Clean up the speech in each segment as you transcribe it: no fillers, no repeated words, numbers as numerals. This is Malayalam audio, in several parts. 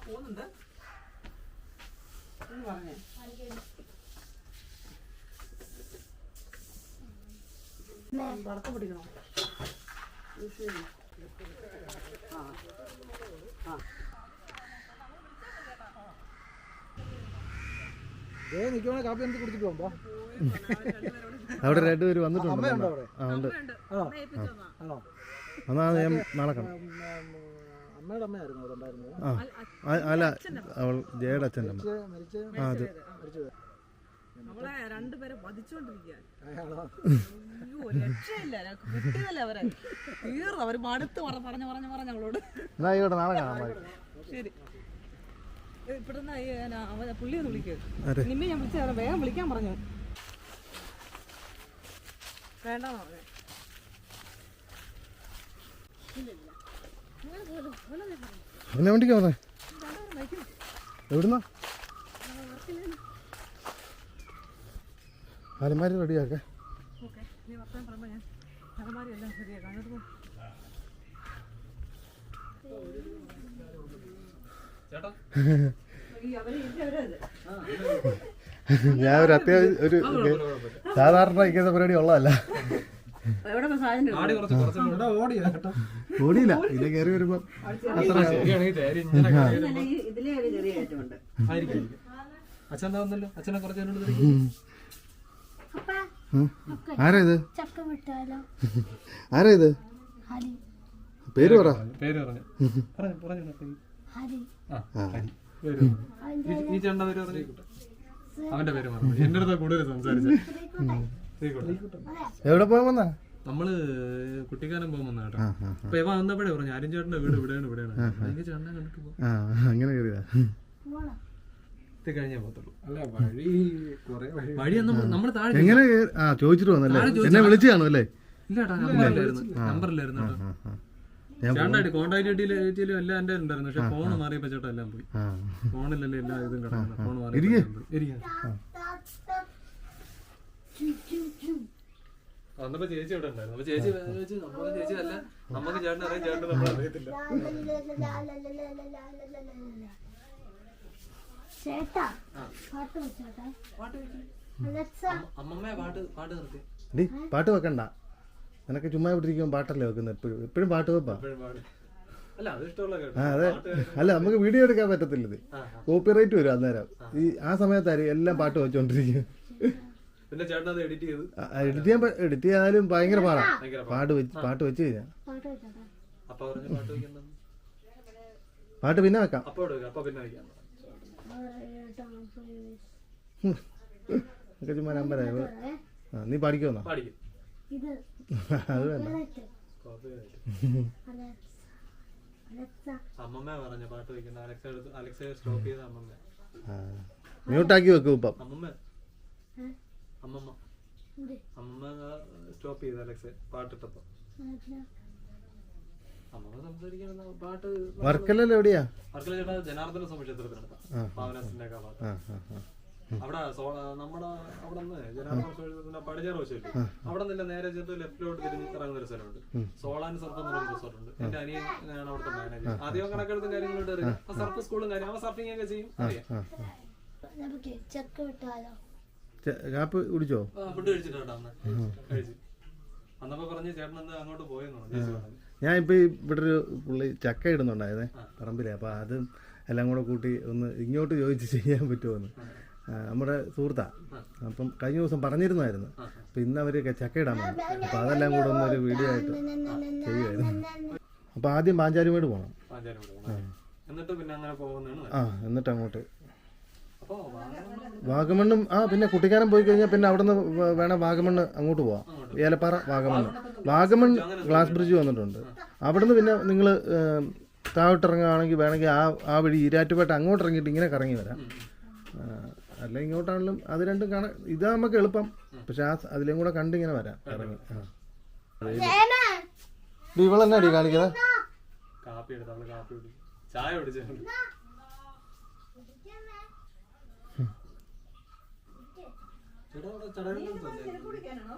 പോകുന്നുണ്ട് പറഞ്ഞേ വടക്കം പിടിക്കണോ? കാപ്പി എന്ത് കുടിച്ചിട്ട് പോകുമ്പോ അവിടെ രണ്ടുപേര് വന്നിട്ടുണ്ട്. ഞാൻ നാളെ കാണാം. അമ്മയുടെ അമ്മയായിരുന്നു അവിടെ ഉണ്ടായിരുന്നത്. അല്ല, അവൾ ജയയുടെ അച്ഛൻ്റെ അമ്മ. അത് നമ്മളെ രണ്ടുപേരെ രക്ഷയില്ല. തീർന്നു അവര് മടുത്ത് പറഞ്ഞു ഞങ്ങളോട്. നാളെ കാണാം. ശരി, ഇവിടുന്ന് പുള്ളി ഒന്ന് വിളിക്കുക. നിന്നെ ഞാൻ വിളിച്ച വേഗം വിളിക്കാൻ പറഞ്ഞു. വേണ്ടെന്ന് പറഞ്ഞു. പിന്നെ വണ്ടിക്ക് വന്നേ. എവിടുന്നാ? അലമാരി റെഡിയാക്കേ. ഞാൻ ഒരു അത്യാവശ്യം ഒരു സാധാരണ ഇരിക്കുന്ന പരിപാടി ഉള്ളതല്ല. ഓടിയില്ല, ഇതിലെ കയറി വരുമ്പോ ആരാ ഇത്? ആരാ ഇത്? പേര് പറ. ഈ ചേട്ടന്റെ പേര് പറഞ്ഞു. അവന്റെ പേര് പറഞ്ഞു. എന്റെ അടുത്താ കൂടുതൽ സംസാരിച്ചത്. എവിടെ പോകാൻ വന്നാ? നമ്മള് കുട്ടിക്കാനം പോകാൻ വന്ന കേട്ടോ. അപ്പൊ ഇവ വന്നപ്പോഴേ പറഞ്ഞു അരുൺ ചേട്ടന്റെ വീട് ഇവിടെയാണ്. എനിക്ക് ചേട്ടനെ കണ്ടിട്ട് പോകാം. അങ്ങനെ കയറിയതാ. കഴിഞ്ഞേ പോകത്തുള്ളൂ. അല്ല, വഴി നമ്മള് താഴെ എങ്ങനെ ചോദിച്ചിട്ട് വന്നല്ലേ? എന്നെ വിളിച്ചു കാണും അല്ലേ? ഇല്ലാട്ടാ, നമ്പറില്ലായിരുന്നു കേട്ടോ. ചേട്ടായിട്ട് കോണ്ടാക്ട് ഡീറ്റെയിലും എല്ലാം എന്റെ ഉണ്ടായിരുന്നു. പക്ഷെ ഫോൺ മാറിയപ്പോ ചേട്ടാ എല്ലാം പോയി. ഫോണിലല്ലേ എല്ലാ ഇതും കിടക്കുന്നത്. ഫോൺ മാറി വന്നപ്പോ ചേച്ചി ഇവിടെ ഉണ്ടായിരുന്നു. അപ്പൊ ചേച്ചി നമ്മളെ ചേച്ചി അല്ല, നമുക്ക് ചേട്ടൻ അറിയാം, ചേട്ടൻ നമ്മൾ അറിയത്തില്ല. അമ്മമ്മ പാട്ട് നിർത്തി. പാട്ട് വെക്കണ്ട, നിനക്ക് ചുമ്മാ വിട്ടിരിക്കുമ്പോ പാട്ടല്ലേ വെക്കുന്നത്. എപ്പോഴും പാട്ട് വെപ്പാ. അതെ, അല്ല നമുക്ക് വീഡിയോ എടുക്കാൻ പറ്റത്തില്ലത്. കോപ്പിറൈറ്റ് വരും അന്നേരം. ആ സമയത്തായിരിക്കും എല്ലാം പാട്ട് വെച്ചോണ്ടിരിക്കും. എഡിറ്റ് ചെയ്യാനും ഭയങ്കര പാടാ. പാട്ട് വെച്ച് കഴിഞ്ഞാ പാട്ട് പിന്നെ വെക്കാം. ചുമ്മാ നമ്പരാ. നീ പാടിക്കോന്നാ? അത് വേണ്ട. മ്യൂട്ടാക്കി വെക്കും ഇപ്പം. അമ്മമ്മ സ്റ്റോപ്പ് ചെയ്ത് അലക്സ് പാട്ടിട്ടപ്പോ. അമ്മമ്മ സംസാരിക്കുന്ന പാട്ട്. വർക്കലല്ലോ? എവിടെയാ? വർക്കല ചേട്ടാ ജനാർദ്ദന സ്വാമി ക്ഷേത്രത്തിനടുത്ത പാവനാസിന്റെ അവിടെ. നമ്മുടെ അവിടെ നിന്ന് ജനാർദ്ദന സ്വാമി പടിഞ്ഞാറ് വശമില്ലേ, അവിടെ നിന്നില്ല നേരെ ചെന്ന് ലെഫ്റ്റിലോട്ട് തിരിഞ്ഞ് ഇറങ്ങുന്ന ഒരു സ്ഥലമുണ്ട്. സോളാൻ സർഫ് എന്നൊരു റിസോർട്ട് ഉണ്ട്. എന്റെ അനിയനാണ് അവിടുത്തെ മാനേജർ. ആദ്യം കണക്കെടുത്തും കാര്യങ്ങളോട്ട് അറിയാം. സർഫ് സ്കൂളും കാര്യം അവൻ സർഫിംഗ് ഒക്കെ ചെയ്യും. അറിയാം. കാപ്പ് കുടിച്ചോ? ഫുഡ് കഴിച്ചിട്ടോ? കഴിച്ചു. അന്നപ്പോ പറഞ്ഞ് ചേട്ടൻ എന്താ അങ്ങോട്ട് പോയെന്നോ? ഞാൻ ഇപ്പൊ ഇവിടെ ഒരു പുള്ളി ചക്ക ഇടുന്നുണ്ടായിരുന്നേ പറമ്പിലെ. അപ്പൊ അത് എല്ലാം കൂടെ കൂട്ടി ഒന്ന് ഇങ്ങോട്ട് ചോദിച്ച് ചെയ്യാൻ പറ്റുമോന്ന്. നമ്മുടെ സുഹൃത്താ. അപ്പം കഴിഞ്ഞ ദിവസം പറഞ്ഞിരുന്നായിരുന്നു. അപ്പൊ ഇന്ന് അവര് ചക്ക ഇടാൻ വന്നു. അപ്പൊ അതെല്ലാം കൂടെ ഒന്നൊരു വീഡിയോ ആയിട്ട് ചെയ്യുമായിരുന്നു. അപ്പൊ ആദ്യം പാഞ്ചാലിമേട് പോകണം. എന്നിട്ട് അങ്ങോട്ട് വാഗമണ്ണും. പിന്നെ കുട്ടിക്കാനം പോയി കഴിഞ്ഞാൽ പിന്നെ അവിടെ നിന്ന് വേണം വാഗമണ്ണ് അങ്ങോട്ട് പോവാം. ഏലപ്പാറ വാഗമൺ ഗ്ലാസ് ബ്രിഡ്ജ് വന്നിട്ടുണ്ട്. അവിടെ നിന്ന് പിന്നെ നിങ്ങൾ താഴോട്ട് ഇറങ്ങുകയാണെങ്കിൽ വേണമെങ്കിൽ ആ വഴി ഈരാറ്റുപേട്ട അങ്ങോട്ട് ഇറങ്ങിയിട്ട് ഇങ്ങനെ കറങ്ങി വരാം. അല്ല ഇങ്ങോട്ടാണെങ്കിലും അത് രണ്ടും കാണാൻ ഇതാ നമുക്ക് എളുപ്പം. പക്ഷെ അതിലേം കൂടെ കണ്ടിങ്ങനെ വരാം ഇറങ്ങി. ഇവളെന്നാടി കാണിക്കുന്നത്? കാപ്പി എടുത്ത് അവള് കാപ്പി കുടിക്കും, ചായ കുടിച്ചിട്ടുണ്ട്.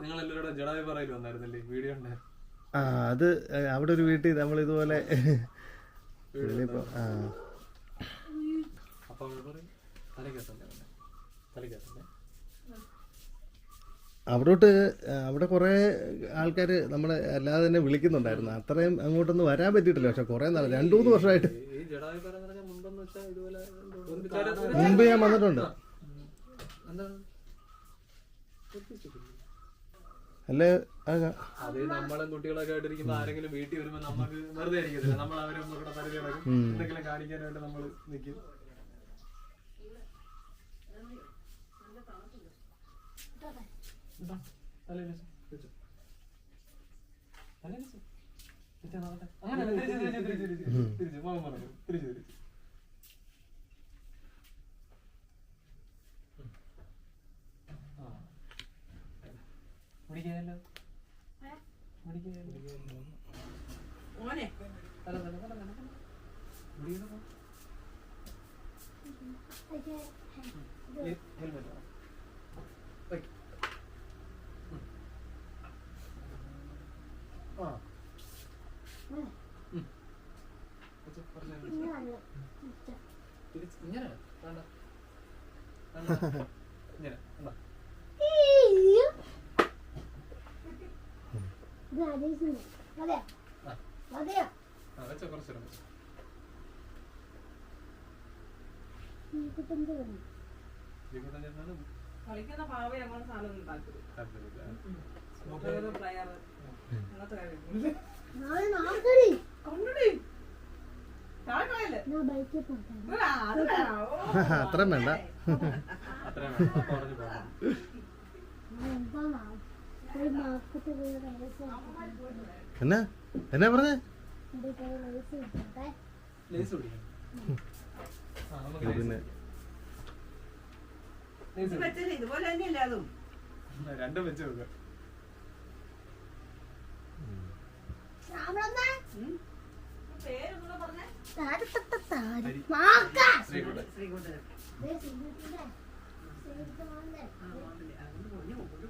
നിങ്ങൾ എല്ലാവരുടെ ജഡായി പറയല് വന്നായിരുന്നല്ലേ, വീഡിയോ ഉണ്ടായിരുന്നു. അത് അവിടെ ഒരു വീട്ടിൽ നമ്മൾ ഇതുപോലെ അപ്പൊ അവള് പറയും തലക്കത്തന്നെ തലക്കത്തന്നെ. അവിടോട്ട് അവിടെ കുറേ ആൾക്കാർ നമ്മളെ അല്ലാതെ തന്നെ വിളിക്കുന്നുണ്ടായിരുന്നു. അത്രയും അങ്ങോട്ടൊന്നും വരാൻ പറ്റിയിട്ടില്ല. പക്ഷെ കുറേ നാൾ 2-3 വർഷമായിട്ട് ഈ ജഡായി പറയുന്ന പറഞ്ഞാൽ മുമ്പെന്ന് വെച്ചാൽ ഇതുപോലെ മുമ്പ് ഞാൻ വന്നിട്ടുണ്ട്. എന്താണ് അല്ലേ? അത് നമ്മളും കുട്ടികളൊക്കെ ആയിട്ടിരിക്കുമ്പോ ആരെങ്കിലും വീട്ടിൽ വരുമ്പോ നമുക്ക് വെറുതെ ഇരിക്കത്തില്ല, നമ്മൾ അവരെ ഒന്നുകൂടെ പരിചയം എന്തെങ്കിലും കാണിക്കാനായിട്ട് നമ്മൾ നിൽക്കും. കളിക്കുന്ന പാവ അങ്ങനെ സാധനം താല്പര്യം പ്ലെയർ അങ്ങനത്തെ അത്രയും വേണ്ട. എന്നാ എന്നാ പറഞ്ഞേ? പിന്നെ ഇതുപോലെ തന്നെയല്ലേ അതും രണ്ടും വെച്ച് നോക്കുക.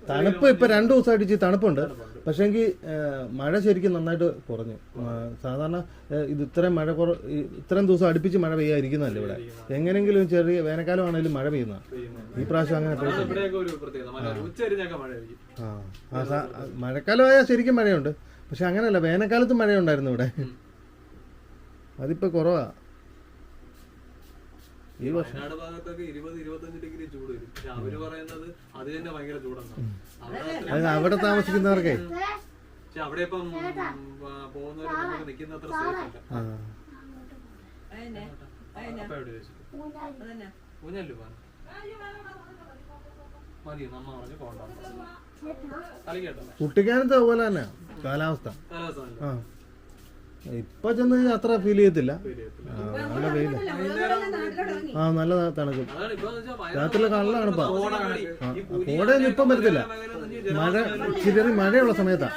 തണുപ്പ് ഇപ്പൊ 2 ദിവസമായിട്ട് തണുപ്പുണ്ട്. പക്ഷെങ്കിൽ മഴ ശരിക്കും നന്നായിട്ട് കുറഞ്ഞു. സാധാരണ ഇത് ഇത്രയും ഇത്രയും ദിവസം അടുപ്പിച്ച് മഴ പെയ്യാതിരിക്കുന്നതല്ലേ ഇവിടെ. എങ്ങനെങ്കിലും ചെറിയ വേനൽക്കാലം ആണെങ്കിലും മഴ പെയ്യുന്ന ഈ പ്രാവശ്യം അങ്ങനെ മഴക്കാലമായാൽ ശരിക്കും മഴയുണ്ട്. പക്ഷെ അങ്ങനെയല്ല, വേനൽക്കാലത്തും മഴയുണ്ടായിരുന്നു ഇവിടെ. അതിപ്പോ കുറവാ. ഈ വർഷം വയനാട് ഭാഗത്തൊക്കെ 20-25 ഡിഗ്രി ചൂട് വരും. പക്ഷെ അവര് പറയുന്നത് അത് തന്നെ ഭയങ്കര ചൂടെന്നാണ്. അവിടെ താമസിക്കുന്നവർക്കേ. പക്ഷെ അവിടെ ഇപ്പം പോകുന്നവര് നമുക്ക് നിൽക്കുന്ന അത്ര സേഫ് അല്ല. അപ്പൊ എവിടെ വെച്ചിട്ട് ഊഞ്ഞല്ലോ മതി നമ്മ പറഞ്ഞു പോകണ്ട. കളി കേട്ടോ. കുട്ടിക്കാനത്ത് അതുപോലെ തന്നെ കാലാവസ്ഥ. ആ ഇപ്പൊ ചെന്ന് അത്ര ഫീൽ ചെയ്യത്തില്ല. നല്ല വെയില്. ആ നല്ല തണുക്കും. രാത്രിയിലെ നല്ല തണുപ്പാ. കോടയൊന്നും ഇപ്പം വരത്തില്ല. മഴ ചെറിയ മഴയുള്ള സമയത്താ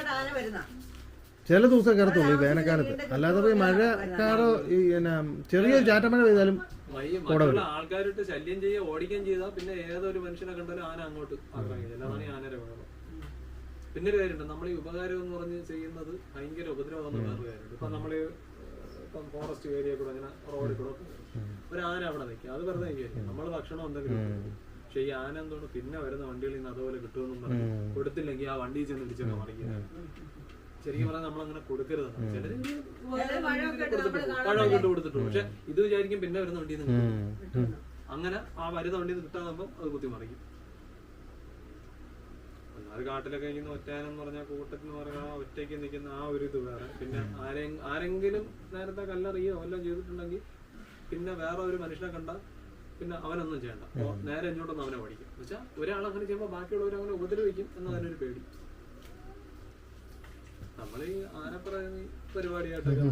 ചില ദിവസം കയറത്തുള്ളൂ ഈ വേനൽക്കാലത്ത്. അല്ലാതെ പോയി മഴക്കാറോ ഈ ചെറിയ ചാറ്റമഴ പെയ്താലും ആൾക്കാരിട്ട് ശല്യം ചെയ്യുക ഓടിക്കുകയും ചെയ്താൽ പിന്നെ ഏതൊരു മനുഷ്യനെ കണ്ടാലും ആന അങ്ങോട്ട് ആക്രമിക്കില്ല. അതാണ് ഈ ആനയുടെ വേണം. പിന്നെ ഒരു കാര്യമുണ്ട്, നമ്മൾ ഈ ഉപകാരം എന്ന് പറഞ്ഞ് ചെയ്യുന്നത് ഭയങ്കര ഉപദ്രവം എന്ന് വേറൊരു കാര്യമുണ്ട്. ഇപ്പൊ നമ്മള് ഇപ്പം ഫോറസ്റ്റ് ഏരിയ കൂടെ അങ്ങനെ റോഡിൽ കൂടെ ഒരു ആന അവിടെ നിൽക്കുക, അത് വെറുതെ നിൽക്കും. നമ്മള് ഭക്ഷണം എന്തെങ്കിലും പക്ഷെ ഈ ആന എന്തോന്ന് പിന്നെ വരുന്ന വണ്ടികളിൽ നിന്ന് അതുപോലെ കിട്ടുമെന്നും പറഞ്ഞു കൊടുത്തില്ലെങ്കിൽ ആ വണ്ടിയിൽ ചെന്ന് ഇടിച്ചൊക്കെ മറിക്കുക. ശരിക്കും പറഞ്ഞാൽ നമ്മളങ്ങനെ കൊടുക്കരുത്. ചിലര് പഴമൊക്കെ ഇട്ട് കൊടുത്തിട്ടു. പക്ഷെ ഇത് വിചാരിക്കും പിന്നെ വരുന്ന വണ്ടിയിൽ നിന്ന് അങ്ങനെ ആ വരുന്ന വണ്ടിയിൽ നിന്ന് കിട്ടാതാകുമ്പോൾ അത് കുത്തി മറിക്കും. അത് കാട്ടിലൊക്കെ ഇങ്ങനെ ഒറ്റാനെന്ന് പറഞ്ഞാൽ കൂട്ടത്തിന് പറഞ്ഞാൽ ഒറ്റയ്ക്ക് നിൽക്കുന്ന ആ ഒരു ഇത് വേറെ. പിന്നെ ആരെങ്കിലും നേരത്തെ കല്ലെറിയോ എല്ലാം ചെയ്തിട്ടുണ്ടെങ്കിൽ പിന്നെ വേറെ ഒരു മനുഷ്യനെ കണ്ടാൽ പിന്നെ അവനൊന്നും ചെയ്യണ്ട, നേരെ ഇങ്ങോട്ടൊന്നും അവനെ പഠിക്കും. എന്നുവെച്ചാൽ ഒരാളങ്ങനെ ചെയ്യുമ്പോൾ ബാക്കിയുള്ളവർ അങ്ങനെ ഉപദ്രവിക്കും എന്നതിനൊരു പേടി. നമ്മൾ ഈ ആനപ്രേമി പരിപാടിയായിട്ടൊക്കെ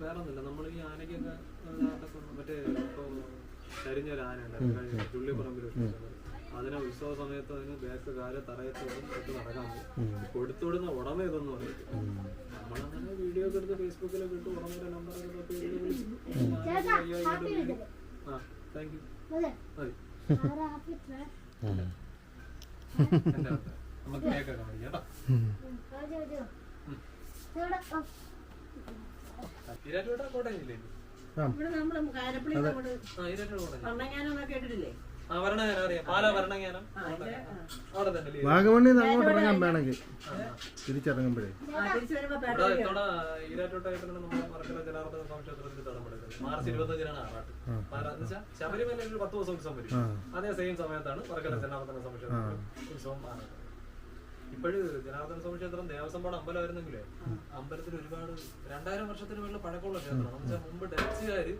വേറെ ഒന്നുമില്ല. നമ്മൾ ഈ ആനയ്ക്കൊക്കെ മറ്റേ ഇപ്പൊ ചരിഞ്ഞ ഒരു ആന ഉണ്ടായിരുന്നു ചുള്ളിപ്പറമ്പിൽ അതിനെ ഉത്സവ സമയത്ത് അതിന് ബാക്ക് കാല് തറയത്തോടും ഇട്ട് നടക്കാൻ കൊടുത്തുവിടുന്ന ഉടമ ഇതൊന്നും അറിയില്ല. നമ്മളങ്ങനെ വീഡിയോ ഒക്കെ എടുത്ത് ഫേസ്ബുക്കിലൊക്കെ ഇട്ട് ഉടമയുടെ നമ്പറൊക്കെ പേര് വിളിച്ചു. ആ താങ്ക് യു മതി നമുക്ക് കേക്കൊക്കെ മതി കേട്ടോ. ഈരാറ്റുപേട്ട കോട്ടയം ജില്ലയിൽ ഇവിടെ നമ്മള് കാരപ്പള്ളി അങ്ങോട്ട് ഭരണങ്ങാനം കേട്ടിട്ടില്ലേ? ഭരണങ്ങാനം അറിയാം. പാലാ ഭരണങ്ങാനം അവിടെ തന്നെ വാഗമണ്ണിൽ നിന്ന് അങ്ങോട്ട് ഇറങ്ങാൻ വേണമെങ്കിൽ തിരിച്ചിറങ്ങുമ്പോഴേ തിരിച്ചു വരുമ്പോ ഈരാറ്റോട്ടായിട്ട് നമ്മുടെ മറക്കര ജനാർദ്ദന സ്വാമി ക്ഷേത്രത്തിൽ തടംപെടുക്കുന്നത് മാർച്ച് 25-നാണ് ആറാട്ട്. ശബരിമല ഒരു 10 ദിവസം ഉത്സവം വരും. അതേ സെയിം സമയത്താണ് മറക്കര ജനാർദ്ദന സ്വാമി ക്ഷേത്രത്തിൽ ഉത്സവം ആറാട്ട്. ഇപ്പോഴും ജനാർദ്ദന സ്വാമി ക്ഷേത്രം ദേവസ്വം ബോർഡ് അമ്പലമായിരുന്നെങ്കിലേ അമ്പലത്തിൽ ഒരുപാട് 2000 വർഷത്തിന് മുകളിൽ പഴക്കമുള്ള ക്ഷേത്രമാണ്. എന്നുവെച്ചാൽ മുമ്പ് ഡച്ചുകാര്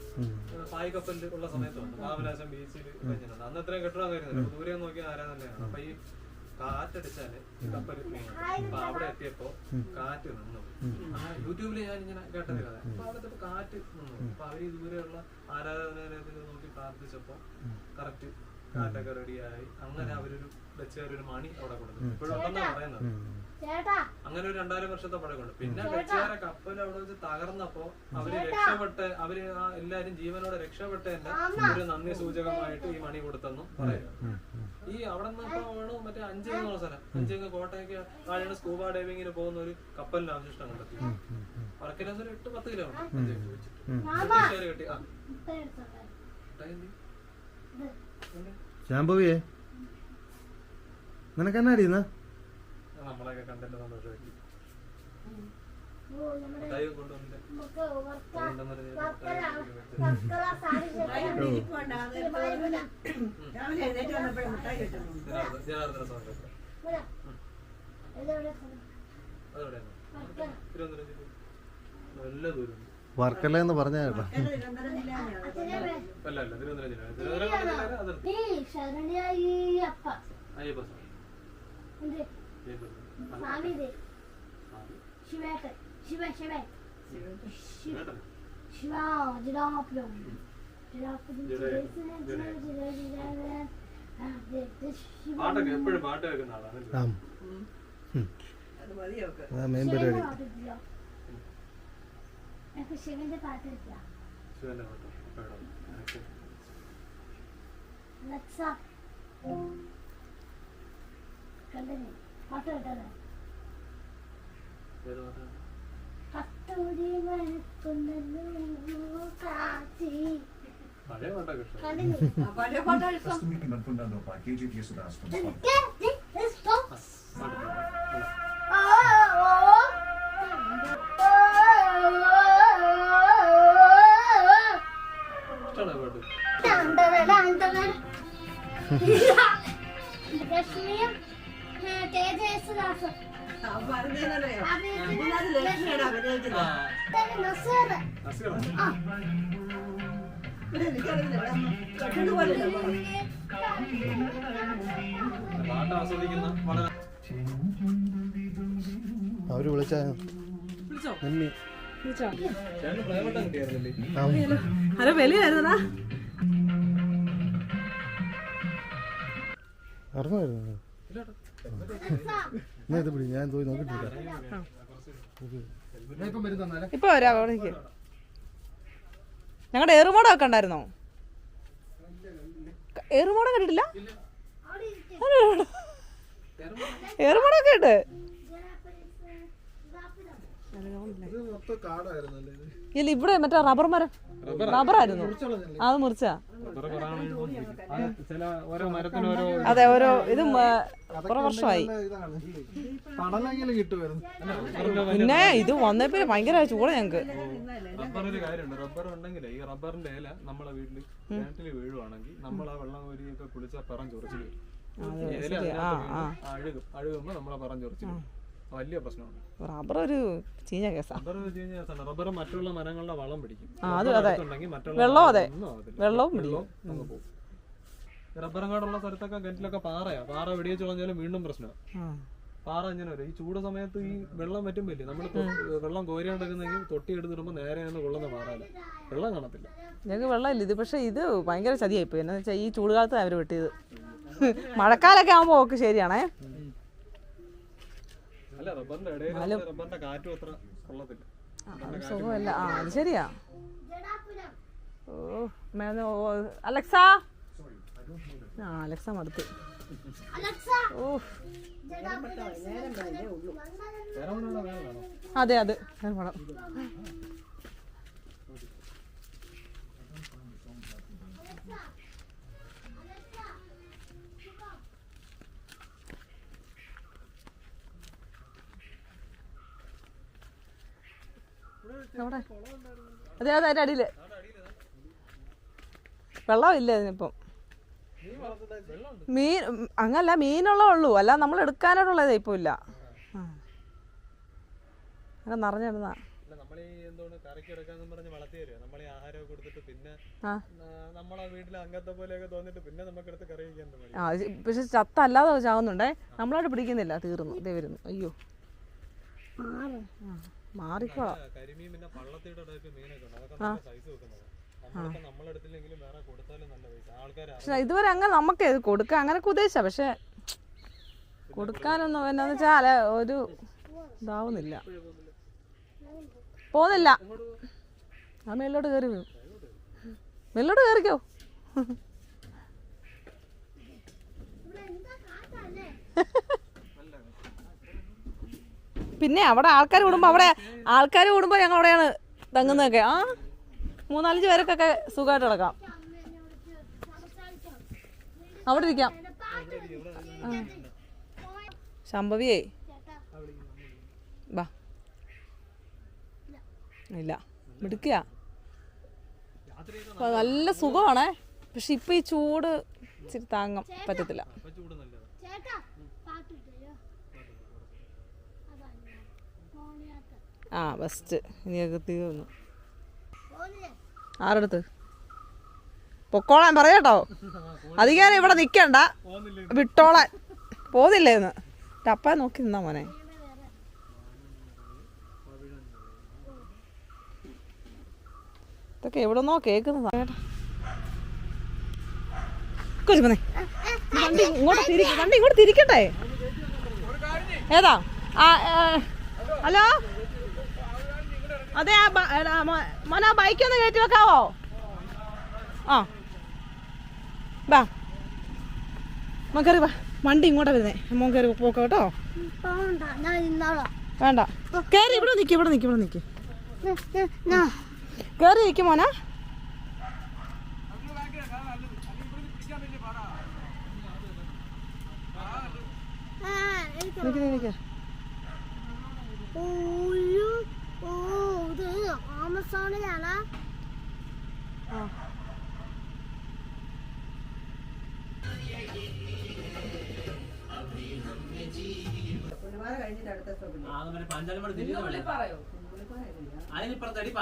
പായ്ക്കപ്പലിൽ ഉള്ള സമയത്ത് വന്നു പാവനാശം ബീച്ചിൽ കഴിഞ്ഞിട്ടുണ്ട്. അന്ന് എത്രയും കെട്ടിടാൻ കഴിയുന്നില്ല. ദൂരെ നോക്കിയാൽ ആരാ തന്നെയാണ്. അപ്പൊ ഈ കാറ്റടിച്ചാല് കപ്പൽ അപ്പൊ അവിടെ എത്തിയപ്പോ കാറ്റ് നിന്നു. അങ്ങനെ യൂട്യൂബിൽ ഞാൻ ഇങ്ങനെ കേട്ടതില്ല. അപ്പൊ അവിടുത്തെ കാറ്റ് നിന്നു. അപ്പൊ അവര് ഈ ദൂരെയുള്ള ആരാധനാലയത്തിൽ നോക്കി പ്രാർത്ഥിച്ചപ്പോ കറക്റ്റ് കാറ്റൊക്കെ റെഡിയായി. അങ്ങനെ അവരൊരു ഡച്ചുകാരൊരു മണി അവിടെ കൊടുത്തു. ഇപ്പോഴും ഉണ്ടെന്നാ പറയുന്നത്. അങ്ങനെ ഒരു 2000 വർഷത്തെ പഴക്കമുണ്ട്. പിന്നെ ഡച്ചുകാരെ കപ്പൽ അവിടെ വെച്ച് തകർന്നപ്പോ അവര് രക്ഷപ്പെട്ട് അവര് എല്ലാരും ജീവനോടെ രക്ഷപ്പെട്ടതിന്റെ ഒരു നന്ദി സൂചകമായിട്ട് ഈ മണി കൊടുത്തെന്നും പറയുന്നു. ഈ അവിടെ നിന്നോ മറ്റേ അഞ്ചെങ്ങ് എന്നുള്ള സ്ഥലം, അഞ്ചെങ്ങ് കോട്ടയ്ക്ക് താഴെയാണ് സ്കൂബ ഡൈവിങ്ങിന് പോകുന്ന ഒരു കപ്പലിന് അവശിഷ്ടം കണ്ടെത്തി. വർക്കല 8-10 കിലോമീറ്റർ കിട്ടി. ആ ശാംഭവിയെ നിനക്കെന്നാടിയെന്നാ നമ്മളൊക്കെ കണ്ടന്റ് സന്തോഷമാക്കി ജനാർദ്ദന സ്വാമി ക്ഷേത്രം തിരുവനന്തപുരം ജില്ല നല്ല ദൂരം. വർക്കല എന്ന് പറഞ്ഞ കേട്ടോ. അല്ല തിരുവനന്തപുരം ജില്ല. തിരുവനന്തപുരം അതിർത്തി അയ്യപ്പ പാട്ടൊക്കെ എപ്പോഴും പാട്ട് കേൾക്കുന്ന ആളാണ്. മെയിൻ പരിപാടി ശിവന്റെ പാട്ട് ശിവന്റെ പാട്ടോ പാട്ട് കേട്ടത് പഴയ പാട്ടൊക്കെ ഇഷ്ടം. പഴയ പാട്ടാ ഇഷ്ടം. ലക്ഷ്മിയും പാട്ട് ആസ്വദിക്കുന്ന വളരെ അവര് വിളിച്ചാ നിന്നി ചേട്ടന് പ്ലേബട്ടൻ കിട്ടിയായിരുന്നില്ലേ? ഹലോ വെളിയായിരുന്നടാ. അറിഞ്ഞായിരുന്നു എന്നാ ഇത് പിടി ഞാൻ പോയി നോക്കിട്ടില്ല. ഇപ്പൊ വരാം അവിടേക്ക്. ഞങ്ങളുടെ ഏറുമോടൊക്കെ ഉണ്ടായിരുന്നോ? ഏറുമോടം കണ്ടിട്ടില്ല? ഏറുമോടൊക്കെ ഉണ്ട്. ഇല്ല ഇവിടെ മറ്റേ റബ്ബർ മരം റബ്ബറായിരുന്നു അത് മുറിച്ചാ. അതെ ഓരോ ഇത് കുറെ വർഷമായി. പിന്നെ ഇത് വന്നപ്പോ ഭയങ്കര ചൂട് ഞങ്ങക്ക്. റബ്ബർ ഒരു കാര്യമുണ്ട്. റബ്ബർ ഉണ്ടെങ്കിൽ ഈ റബ്ബറിന്റെ ഇല നമ്മളെ വീട്ടില് കിണറ്റില് വീഴുവാണെങ്കിൽ നമ്മൾ ആ വെള്ളം കോരിയൊക്കെ കുളിച്ചാൽ പറം ചൊറിച്ചിൽ വരും. അഴുകുമ്പോ നമ്മളെ പറം ചൊറിച്ചിൽ വരും. വലിയ പ്രശ്നമാണ്. റബ്ബർ ഒരു ചീഞ്ഞ കേസാണ്. റബ്ബർ മറ്റുള്ള മരങ്ങളുടെ വളം പിടിക്കും. വെള്ളം അതെ വെള്ളവും റബ്ബറും കാടുള്ള സ്ഥലത്തൊക്കെ കിണറ്റിലൊക്കെ പാറ വെടിയേച്ച് കളഞ്ഞാലും വീണ്ടും പ്രശ്നമാണ്. പാറ ഇങ്ങനെ വരും. ഈ ചൂട് സമയത്ത് ഈ വെള്ളം പറ്റുമ്പില്ലേ നമ്മൾ വെള്ളം കോരിയാണ്ടെങ്കിൽ തൊട്ടി എടുത്തിടുമ്പോൾ നേരെ നിന്ന് കൊള്ളുന്ന പാറയില്ല, വെള്ളം കാണത്തില്ല. ഞങ്ങൾക്ക് വെള്ളമില്ല ഇത്. പക്ഷേ ഇത് ഭയങ്കര ചതിയായിപ്പോയി. എന്നാന്ന് വെച്ചാൽ ഈ ചൂടുകാലത്ത് അവർ വെട്ടിയത്. മഴക്കാലൊക്കെ ആകുമ്പോൾ ഓക്കെ ശരിയാണേ. അല്ല റബ്ബറിന്റെ ഇടയിൽ റബ്ബറിന്റെ കാറ്റും അത്ര കൊള്ളത്തില്ല. സുഖമല്ല. ആ അത് ശരിയാ. അലക്സ അലക്സ മടുത്ത്. അതെ അതെ വേണം. അതെ അതെ അതിന്റെ അടിയില് വെള്ളമില്ല ഇതിനിപ്പം. മീൻ അങ്ങനല്ല, മീനുള്ള ഉള്ളൂ, അല്ല നമ്മൾ എടുക്കാനായിട്ടുള്ളത് ഇപ്പൊ ഇല്ല. അങ്ങനെ നിറഞ്ഞിടുന്ന പക്ഷെ ചത്ത അല്ലാതെ ചാവുന്നുണ്ടേ. നമ്മളായിട്ട് പിടിക്കുന്നില്ല, തീർന്നു. ഇതേ വരുന്നു. അയ്യോ മാറിക്കോളാം. പക്ഷെ ഇതുവരെ അങ്ങനെ നമുക്ക് കൊടുക്കാൻ അങ്ങനൊക്കെ ഉദ്ദേശിച്ച, പക്ഷെ കൊടുക്കാനൊന്നും എന്നാന്ന് വെച്ചാൽ ഒരു ഇതാവുന്നില്ല, പോകുന്നില്ല. ആ മേലോട്ട് കയറി വീഴും. മേലോട്ട് കയറിക്കോ. പിന്നെ അവിടെ ആൾക്കാർ കൂടുമ്പോൾ ഞങ്ങൾ അവിടെയാണ് തങ്ങുന്നതൊക്കെ. ആ 3-4 പേർക്കൊക്കെ സുഖമായിട്ട് കിടക്കാം. അവിടെ ഇരിക്കാം. ശംഭവിയേ ബാ. ഇല്ല മിടുക്കുക, നല്ല സുഖമാണേ. പക്ഷെ ഇപ്പൊ ഈ ചൂട് ഇച്ചിരി താങ്ങാൻ പറ്റത്തില്ല. ആ ബെസ്റ്റ്. ഇനിയൊക്കെ തീർന്നു. ആരടുത്ത് പൊക്കോളാൻ പറയട്ടോ. അധികം ഇവിടെ നിക്കണ്ട, വിട്ടോളാൻ. പോന്നില്ലേന്ന് ടപ്പ നോക്കി നിന്നാ മോനെ. ഇതൊക്കെ എവിടെന്നോ കേൾക്കുന്നതാ. വണ്ടി ഇങ്ങോട്ട് തിരിക്കട്ടെ. ഏതാ? ഹലോ അതെ. മോനാ ബൈക്ക് ഒന്ന് കയറ്റി വെക്കാവോ? ആ ബാ മോൻ കയറി വാ. വണ്ടി ഇങ്ങോട്ടാ വരുന്നേ. മോൻ കയറി പോക്കോ കേട്ടോ. വേണ്ട കയറി. ഇവിടെ നിക്ക് കയറി നിൽക്കും മോനാ. നിക്ക് ആമസോണിലാണ്.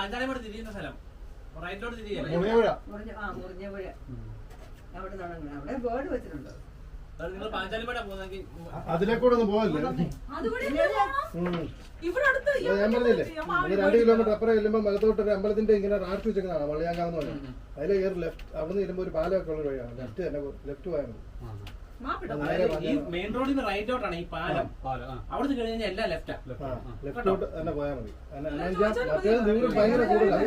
പാഞ്ചാലിമട് തിരിയുന്ന സ്ഥലം റൈറ്റിലോട്ട് തിരിയല്ലേ? മുറിഞ്ഞപുഴ അവിടെ ബേർഡ് വെച്ചിട്ടുണ്ട്. നിങ്ങൾ പാഞ്ചാലിമട പോകുന്നെങ്കിൽ അതിലേക്കൂടെ ഒന്നും പോകല്ലേ? ഞാൻ പറഞ്ഞില്ലേ 2 കിലോമീറ്റർ അപ്പുറം ചെല്ലുമ്പോൾ മലത്തോട്ട് ഒരു അമ്പലത്തിന്റെ ഇങ്ങനെ ആർച്ച് വെച്ചേക്കുന്നതാണ് വള്ളിയാങ്കാന്ന് പറയുന്നത്. അതിൽ കയറി ലെഫ്റ്റ്, അവിടെ നിന്ന് ഇരുമ്പോൾ ഒരു പാലമൊക്കെ ഉള്ള വഴിയാണ്. ലെഫ്റ്റ് പോയാൽ മതി. ഈ മെയിൻ റോഡിൽ നിന്ന് റൈറ്റോട്ടാണ് ഈ പാലം. അവിടെ നിന്ന് കഴിഞ്ഞാൽ എല്ലാം ലെഫ്റ്റോട്ട് തന്നെ പോയാൽ മതി. മറ്റേത് ദൂരം ഭയങ്കര കൂടുതലാണ്.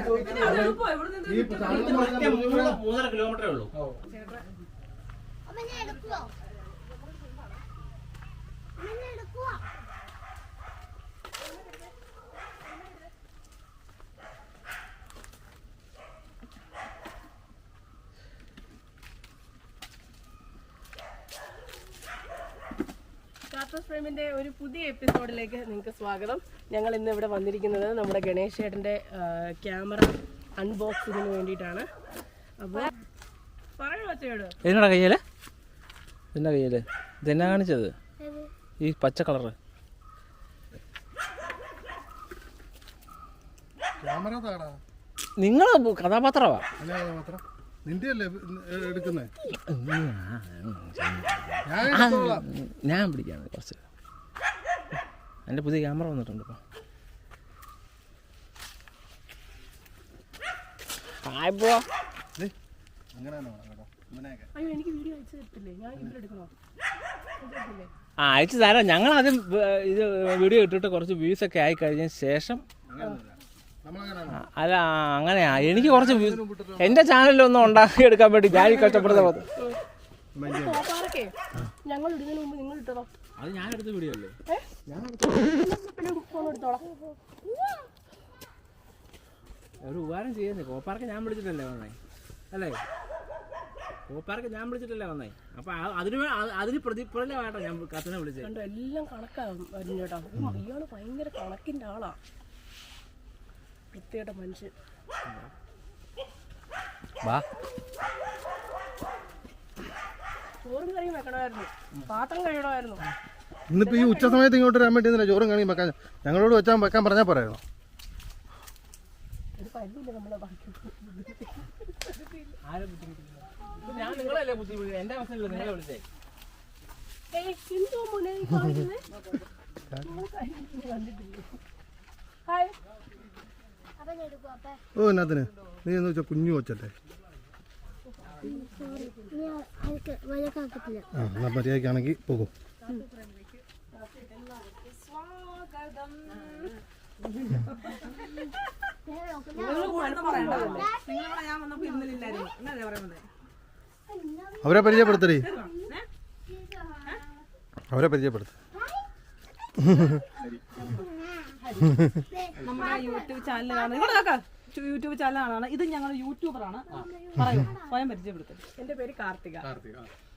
3.5 കിലോമീറ്ററേ ഉള്ളൂ. കാർട്ടൂസ് ഫ്രെയിമിന്റെ ഒരു പുതിയ എപ്പിസോഡിലേക്ക് നിങ്ങൾക്ക് സ്വാഗതം. ഞങ്ങൾ ഇന്ന് ഇവിടെ വന്നിരിക്കുന്നത് നമ്മുടെ ഗണേഷ് ചേട്ടന്റെ ക്യാമറ അൺബോക്സിങ്ങിന് വേണ്ടിയിട്ടാണ്. അപ്പോൾ പറയണോ ചേട്ടൻ? എന്നാ കയ്യില് ഇതെന്നാ കാണിച്ചത്? ഈ പച്ച കളറ് നിങ്ങൾ കഥാപാത്രമാ. നിന്റെ അല്ലേ എടുക്കുന്നേ? ഞാൻ പിടിക്കാം കുറച്ച്. എൻ്റെ പുതിയ ക്യാമറ വന്നിട്ടുണ്ട് ഇപ്പോൾ. Hi bro. അയ്യോ എനിക്ക് വീഡിയോ അയച്ചു തരത്തില്ലേ? ഞാൻ ഇവിടെ എടുക്കണോ? ആ അയച്ചു തരാം. ഞങ്ങളാദ്യം ഇത് വീഡിയോ ഇട്ടിട്ട് കുറച്ച് വ്യൂസൊക്കെ ആയി കഴിഞ്ഞ ശേഷം അല്ല അങ്ങനെയാ. എനിക്ക് കുറച്ച് എൻ്റെ ചാനലിലൊന്നും ഉണ്ടാക്കി എടുക്കാൻ വേണ്ടി ഞാൻ ഈ കഷ്ടപ്പെടുന്ന കോപ്പാറൊക്കെ ഞങ്ങൾ ഇടുന്നതിന് മുമ്പ് നിങ്ങൾ ഇട്ടതോ? അത് ഞാൻ എടുത്ത വീഡിയോ അല്ലേ? ഫോൺ എടുത്തോളാം. ഒരു ഉപകാരം ചെയ്യുന്നേ. കോപ്പാർക്ക് ഞാൻ വിളിച്ചിട്ടല്ലേ വന്നേ അല്ലേ? കോപ്പാർക്ക് ഞാൻ വിളിച്ചിട്ടല്ലേ വന്നേ. അപ്പം അതിന് പ്രതിഫലമായിട്ടാണ് ഞാൻ കത്തിനെ വിളിച്ചത്. കണ്ടോ എല്ലാം കണക്കാവും ചേട്ടാ. ഇയാള് ഭയങ്കര കണക്കിന്റെ ആളാ. വൃത്തികെട്ട മനുഷ്യൻ. വാ. ചോറും കറിയും വെക്കണമായിരുന്നു, പാത്രം കഴിയണമായിരുന്നു. ഇന്നിപ്പോൾ ഈ ഉച്ച സമയത്ത് ഇങ്ങോട്ട് വരാൻ വേണ്ടി ചോറും കണിയും വെക്കാൻ ഞങ്ങളോട് വെക്കാൻ പറഞ്ഞാൽ പറയണോ? ഒരു പരിധിയില്ല നമ്മളെ ബാക്കി. ഞാൻ നിങ്ങളല്ലേ ബുദ്ധിമുട്ട്. എൻ്റെ അവസ്ഥയില്ല നിങ്ങളെ വിളിച്ചേ. എന്തോ മോനെ കാണിക്കുന്നേ? ഹായ്. ഓ എന്നാത്തിന് നീ എന്ന് വെച്ചാൽ കുഞ്ഞു കൊച്ചല്ലേ? ആ എന്നാൽ മര്യാദക്കാണെങ്കിൽ പോകും. അവരെ പരിചയപ്പെടുത്തേ. അവരെ പരിചയപ്പെടുത്ത. നമ്മുടെ യൂട്യൂബ് ചാനൽ കാണുന്നത് യൂട്യൂബ് ചാനലാണ്. ഇത് ഞങ്ങൾ യൂട്യൂബറാണ്. പറയൂ, സ്വയം പരിചയപ്പെടുത്തും. എന്റെ പേര് കാർത്തിക.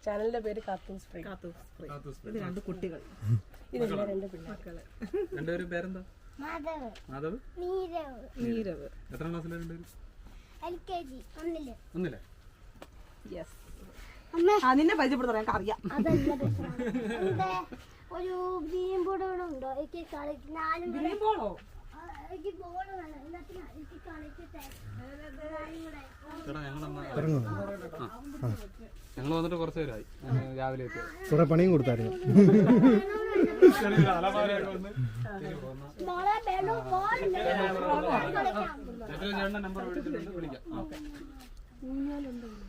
ചാനലിന്റെ പേര് കാത്തൂസ് ഫ്രീ. ഇത് 2 കുട്ടികൾ. ഇത് എന്റെ 2 പിള്ളേർക്കള്. രണ്ടുപേരും പേരെന്താ? മാധവ്, നീരവ്. എത്ര ക്ലാസ്സിലെ രണ്ടുപേരും? ഒന്നില്ലേ? യെസ്. നിന്നെ പരിചയപ്പെടുത്താൻ ഞങ്ങൾക്ക് അറിയാം. ഒരു ഗ്രീൻ ബോർഡ് ഇവിടെ ഉണ്ടോ? എനിക്ക് കളിക്കാനും ഗ്രീൻ ബോളോ? എനിക്ക് ബോൾ വേണം. എല്ലാത്തിനും എനിക്ക് കളിക്കട്ടെ. ചേട്ടാ ഞങ്ങൾ വന്നിട്ട് കുറച്ച് പേരായി. രാവിലെ എത്തി. കുറെ പണിയും കൊടുത്തായിരുന്നു. മോളെ വേണോ? ബോൾ ചേട്ടൻ്റെ നമ്പർ മേടിച്ചിട്ടുണ്ട്, വിളിക്കാം.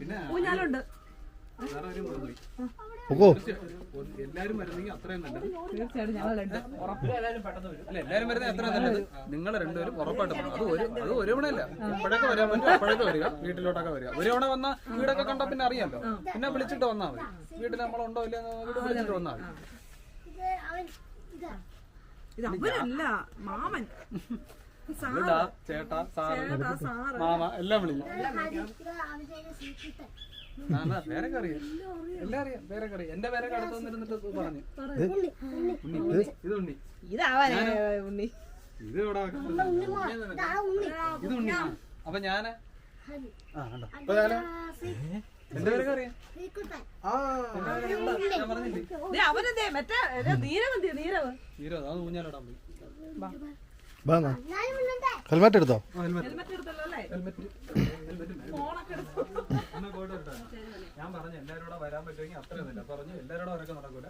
പിന്നെ ഊഞ്ഞാലുണ്ട്. വേറെ കാര്യം മറന്നുപോയി. എല്ലാരും വരുന്നെങ്കിൽ അത്രയും നല്ലത്. തീർച്ചയായിട്ടും ഞങ്ങൾ 2 അല്ല എല്ലാരും വരുന്നത് അത്രയും നല്ലത്. നിങ്ങൾ രണ്ടുപേരും ഉറപ്പായിട്ട് പോകണം. അത് ഒരു തവണയല്ല, എപ്പോഴൊക്കെ വരാൻ പറ്റും അപ്പോഴൊക്കെ വരിക. വീട്ടിലോട്ടൊക്കെ വരിക. ഒരു തവണ വന്ന വീടൊക്കെ കണ്ടാൽ പിന്നെ അറിയാമല്ലോ. പിന്നെ വിളിച്ചിട്ട് വന്നാൽ മതി. വീട്ടിൽ നമ്മളുണ്ടോ ഇല്ല വിളിച്ചിട്ട് വന്നാൽ മതി. ഇത് അവരല്ല, മാമൻ. ചേട്ടാ, സാറ്, മാമ എല്ലാം വിളിക്കും. പേരൊക്കെ അറിയാം, എല്ലാം അറിയാം. പേരൊക്കെ അറിയാം. എന്റെ പേരൊക്കെ അടുത്ത് വന്നിരുന്നിട്ട് പറഞ്ഞു. ഇത് ഉണ്ണി, ഉണ്ണി. ഇത് ഇവിടെ ഇത് ഉണ്ണി. അപ്പൊ ഞാന് എന്റെ പേരൊക്കെ അറിയാം. ഞാൻ പറഞ്ഞില്ലേ അവരെന്തേ മറ്റേ നീരവ്. ഹീരോ അത് ഊഞ്ഞാലിടാൻ പോയി. ഹെൽമെറ്റ് എടുത്തോ? ഹെൽമെറ്റ് എടുത്തല്ലോ അല്ലേ? ഞാൻ പറഞ്ഞു എല്ലാവരും കൂടെ വരാൻ പറ്റുമെങ്കിൽ അത്രയും നല്ല പറഞ്ഞു. എല്ലാവരും കൂടെ വരൊക്കെ നടക്കൂല.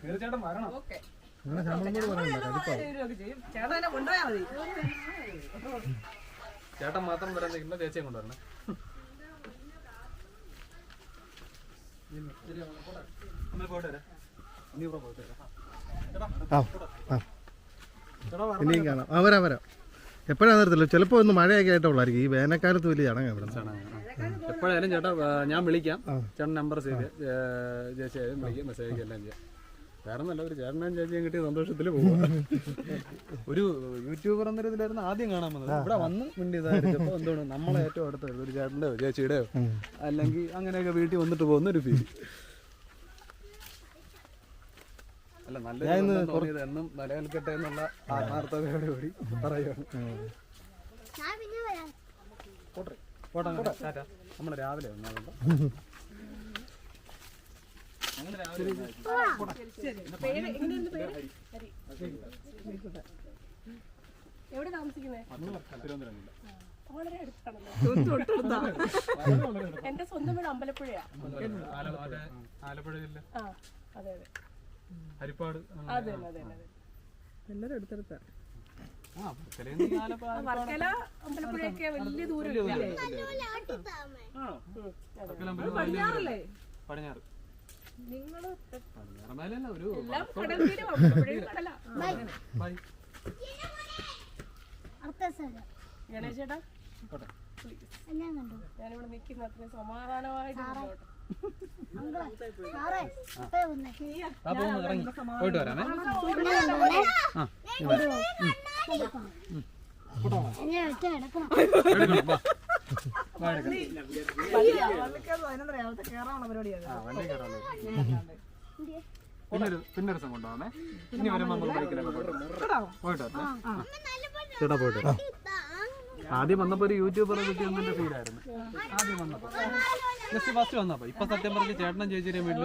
തീർച്ചയായിട്ടും വരണം. ചേട്ടനെ കൊണ്ടുപോയാ മതി. ചേട്ടൻ മാത്രം വരാൻ നിൽക്കുന്ന ചേച്ചിയെ കൊണ്ടുവരണം. പോയിട്ട് വരാം. ഇനി ഇവിടെ പോയിട്ട് വരാം. ഇനിയും കാണാം. വരാം. എപ്പോഴാണ് നിർത്തില്ല. ചിലപ്പോൾ ഒന്ന് മഴയൊക്കെ ആയിട്ടുള്ളായിരിക്കും. ഈ വേനൽക്കാലത്ത് വലിയ ചടങ്ങ് ഇവിടെ. എപ്പോഴായാലും ചേട്ടാ ഞാൻ വിളിക്കാം. ചേട്ടൻ നമ്പർ സേവ് ചേച്ചിയായാലും വിളിക്കാം, മെസ്സേജ് എല്ലാം ചെയ്യാം. വേറെ നല്ല ഒരു ചേട്ടനും ചേച്ചിയും കിട്ടിയ സന്തോഷത്തിൽ പോകും. ഒരു യൂട്യൂബർ എന്നതിലായിരുന്നു ആദ്യം കാണാൻ വന്നത്. ഇവിടെ വന്ന് മിണ്ടിയതായിരിക്കും. എന്താണ് നമ്മളെ ഏറ്റവും അടുത്ത ഒരു ചേട്ടൻ്റെയോ ചേച്ചിയുടെയോ അല്ലെങ്കിൽ അങ്ങനെയൊക്കെ വീട്ടിൽ വന്നിട്ട് പോകുന്ന ഒരു ഫീൽ. അല്ല നല്ല തോന്നിയത് എന്നും നിലനിൽക്കട്ടെ എന്നുള്ള ആത്മാർത്ഥതയോടെ കൂടി പറയുകയാണ്. നമ്മള് രാവിലെ വന്നാലുണ്ടോ? എവിടെ താമസിക്കുന്നേ? വളരെ അടുത്താണല്ലോ. എന്റെ സ്വന്തം വീട് അമ്പലപ്പുഴയാ. ആലപ്പുഴ ജില്ല. ആ അതെ. ഹരിപ്പാട് അതെ അതെ അതെ. എല്ലാവരും എടുത്തെടുത്താ. ആ വർക്കലയിൽ നിന്ന് ആലപ്പുഴ വർക്കല അമ്പലപ്പുഴയൊക്കെ വലിയ ദൂരം ഇല്ലേ? പടിഞ്ഞാറല്ലേ? പടിഞ്ഞാറ് നിങ്ങള് പടിഞ്ഞാറ് മേലല്ല ഒരു എല്ലാം കടൽ തീരം, അമ്പലപ്പുഴയും കടല. ബൈ അടുത്ത സ്ഥലം ഗണേശേട്ടാ ഞാൻ കണ്ടു. ഞാനിവിടെ നിൽക്കുന്ന അത്രയും സമാധാനമായിട്ട് ഇരുന്നോട്ടെ. സാറേ ഇപ്പഴേ വന്നേ. ഇറങ്ങി പോയിട്ട് വരാമേ എന്നെ വെച്ച് കിടക്കണം. പിന്നൊരു ദിവസം കൊണ്ടുപോകാമേ. ഇനി വരുമ്പോ നമുക്ക് ബൈക്കിലൊക്കെ പോയിട്ട് വരാം. ചേട്ടാ പോയിട്ട് വരാം. ആദ്യം വന്നപ്പോ ഒരു യൂട്യൂബർ കിട്ടിയതിന്റെ ഫീലായിരുന്നു ആദ്യം വന്നപ്പോ, ജസ്റ്റ് ഫസ്റ്റ് വന്നപ്പോ. ഇപ്പൊ സത്യം പറഞ്ഞ ചേട്ടനും ചേച്ചിയും വീട്ടിൽ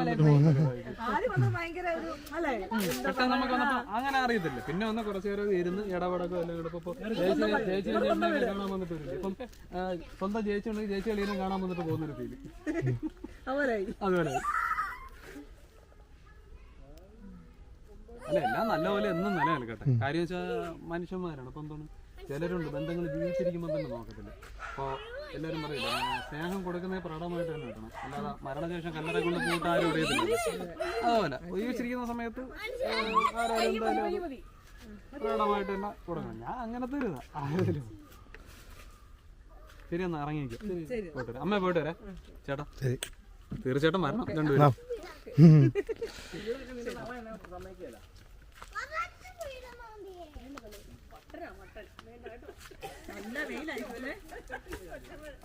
പെട്ടെന്ന് നമുക്ക് വന്നപ്പോ അങ്ങനെ അറിയത്തില്ല. പിന്നെ വന്ന കുറച്ചു നേരം ഇരുന്ന് ഇടപെടൊക്കെ എല്ലാം കിടപ്പോ ചേച്ചി കാണാൻ വന്നിട്ട് വരില്ല. ഇപ്പം സ്വന്തം ചേച്ചി ഉണ്ടെങ്കിൽ ചേച്ചി കളിയിലും കാണാൻ വന്നിട്ട് പോകുന്നൊരു ഫീല്. അതുപോലെ അല്ല, എല്ലാം നല്ലപോലെ എന്നും നിലനിൽക്കട്ടെ. കാര്യം വെച്ചാൽ മനുഷ്യന്മാരാണ്. അപ്പൊ എന്താണ്, ചിലരുണ്ട് ബന്ധങ്ങൾ ജീവിച്ചിരിക്കുമ്പോൾ തന്നെ നോക്കത്തില്ല. അപ്പോൾ എല്ലാവരും പറയില്ല, സ്നേഹം കൊടുക്കുന്നത് പ്രകടമായിട്ട് തന്നെ കിട്ടണം, അല്ലാതെ മരണശേഷം കല്ലറ കൊണ്ട് പോയിട്ട് ആരും അറിയത്തില്ല. അതുപോലെ ജീവിച്ചിരിക്കുന്ന സമയത്ത് ആരായാലും എന്തായാലും പ്രകടമായിട്ട് തന്നെ കൊടുക്കണം. ഞാൻ അങ്ങനത്തെ ഒരു ഇതാ ആയതിലും. ശരി, എന്നാ ഇറങ്ങിയിരിക്കും. പോയിട്ട് വരാം. അമ്മ പോയിട്ട് വരാം. ചേട്ടാ തീർച്ചയായിട്ടും വരണം രണ്ടുപേരും.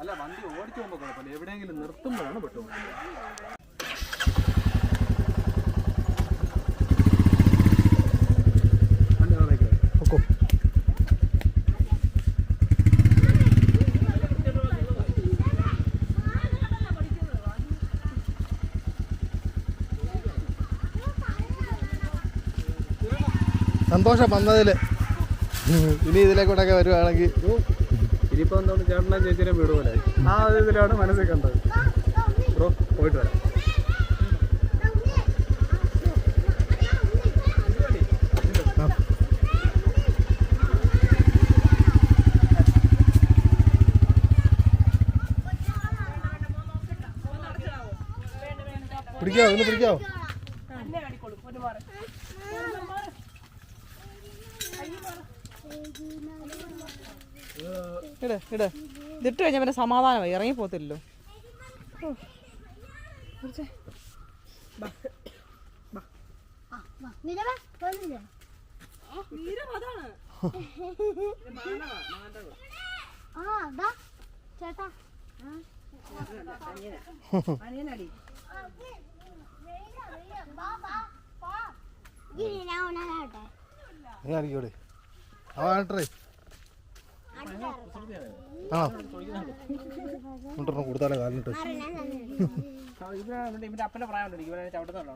അല്ല, വണ്ടി ഓടിച്ചു പോകുമ്പോ കുഴപ്പമില്ല, എവിടെയെങ്കിലും നിർത്തുമ്പോഴാണ് പെട്ടു. സന്തോഷം വന്നതിൽ. ഇനി ഇതിലേക്കൂടൊക്കെ വരുവാണെങ്കിൽ ഇനിയിപ്പോ എന്താണ്, ചേട്ടനെ ചേച്ചിനെ വീടുപോലെ ആ ഇതിലാണ് മനസ്സിൽ കണ്ടത്. ബ്രോ പോയിട്ട് വരാം. പിടിക്കാവോ? ഇന്ന് പിടിക്കാവോ? ഇതിട്ട് കഴിഞ്ഞാൽ പിന്നെ സമാധാനമായി, ഇറങ്ങി പോത്തില്ലല്ലോ. ചേട്ടാ അനിയനടി ആയിരിക്കൂടെ ആട്ടെ. ആണോ? കൊടുത്താലേ കാലിട്ട്. ഇവന്റെ അപ്പന്റെ പ്രായമുണ്ട്, ഇവനെ ചവിട്ടുന്നുണ്ടോ?